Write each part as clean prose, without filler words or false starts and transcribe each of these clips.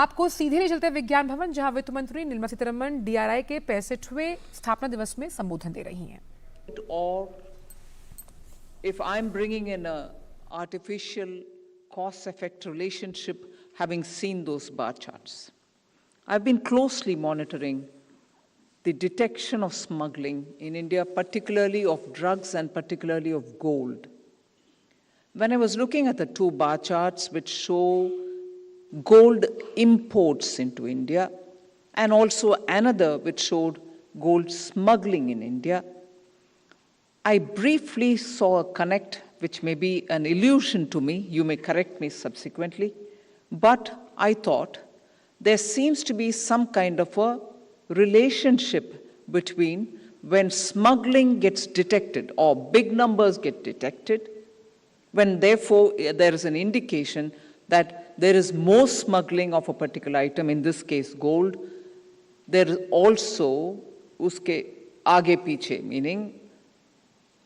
आपको सीधे ले चलते विज्ञान भवन, जहां वित्त मंत्री निर्मला सीतारमण आरआई के 65वें स्थापना दिवस में संबोधन दे रही हैं। Or if I'm bringing in a artificial cause-effect relationship, having seen those bar charts, I've been closely monitoring the detection of smuggling in India, particularly of drugs and particularly of gold. When I was looking at the two bar charts which show gold imports into India and also another which showed gold smuggling in India, I briefly saw a connect which may be an illusion to me. You may correct me subsequently, but I thought there seems to be some kind of a relationship between when smuggling gets detected or big numbers get detected, when therefore there is an indication that there is more smuggling of a particular item, in this case gold, there is also uske aage piche, meaning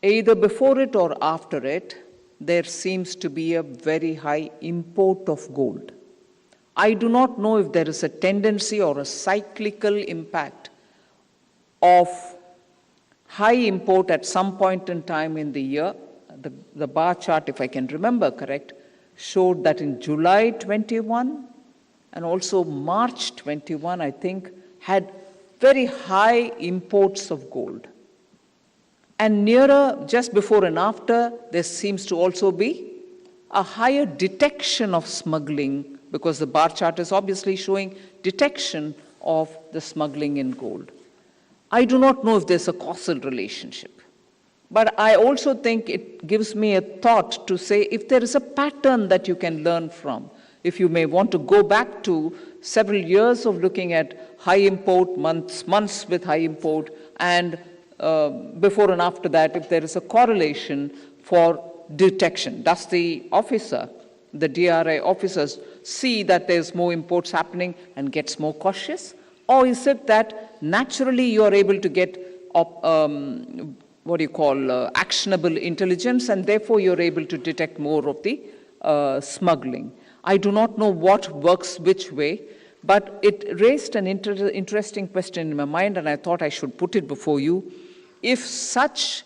either before it or after it, there seems to be a very high import of gold. I do not know if there is a tendency or a cyclical impact of high import at some point in time in the year. The bar chart, if I can remember correct, showed that in July 21 and also March 21, I think, had very high imports of gold. And nearer, just before and after, there seems to also be a higher detection of smuggling, because the bar chart is obviously showing detection of the smuggling in gold. I do not know if there's a causal relationship. But I also think it gives me a thought to say if there is a pattern that you can learn from, if you may want to go back to several years of looking at high import, months with high import, and before and after that, if there is a correlation for detection. Does the officer, the DRI officers, see that there's more imports happening and gets more cautious? Or is it that naturally you are able to get actionable intelligence, and therefore you're able to detect more of the smuggling? I do not know what works which way, but it raised an interesting question in my mind, and I thought I should put it before you. If such,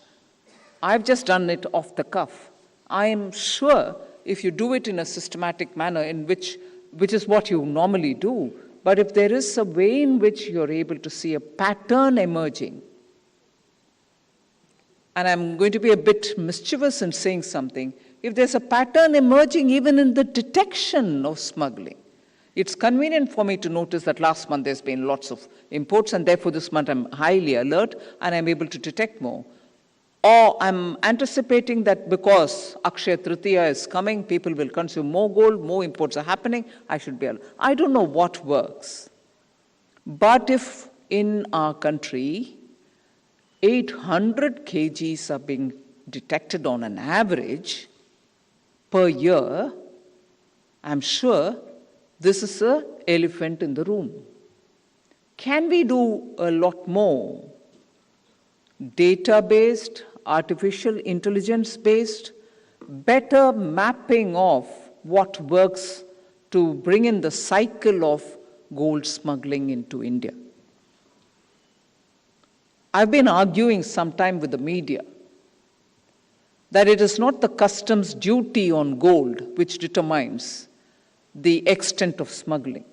I've just done it off the cuff. I am sure if you do it in a systematic manner, in which is what you normally do, but if there is a way in which you're able to see a pattern emerging, and I'm going to be a bit mischievous in saying something, if there's a pattern emerging even in the detection of smuggling, it's convenient for me to notice that last month there's been lots of imports, and therefore this month I'm highly alert and I'm able to detect more. Or I'm anticipating that because Akshaya Tritiya is coming, people will consume more gold, more imports are happening, I should be alert. I don't know what works. But if in our country 800 kgs are being detected on an average per year, I'm sure this is an elephant in the room. Can we do a lot more data-based, artificial intelligence-based, better mapping of what works to bring in the cycle of gold smuggling into India? I've been arguing sometime with the media that it is not the customs duty on gold which determines the extent of smuggling.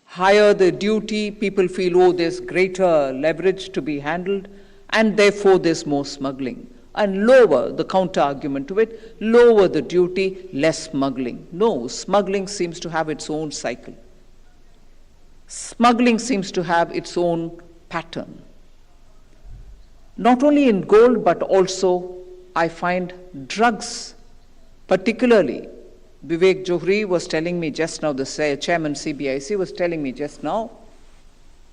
Higher the duty, people feel, oh, there's greater leverage to be handled, and therefore there's more smuggling. And lower, the counter-argument to it, lower the duty, less smuggling. No, smuggling seems to have its own cycle. Smuggling seems to have its own pattern. Not only in gold, but also I find drugs, particularly. Vivek Johri was telling me just now, the chairman CBIC was telling me just now,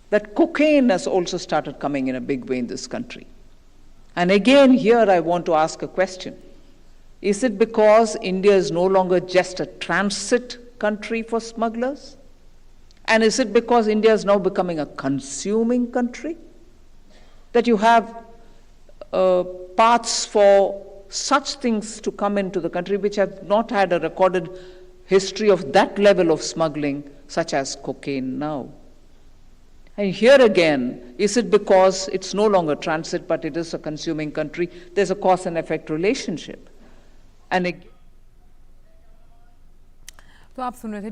that cocaine has also started coming in a big way in this country. And again, here I want to ask a question. Is it because India is no longer just a transit country for smugglers? And is it because India is now becoming a consuming country? That you have paths for such things to come into the country which have not had a recorded history of that level of smuggling such as cocaine now. And here again, is it because it's no longer transit, but it is a consuming country? There's a cause and effect relationship. And तो आप सुन रहे थे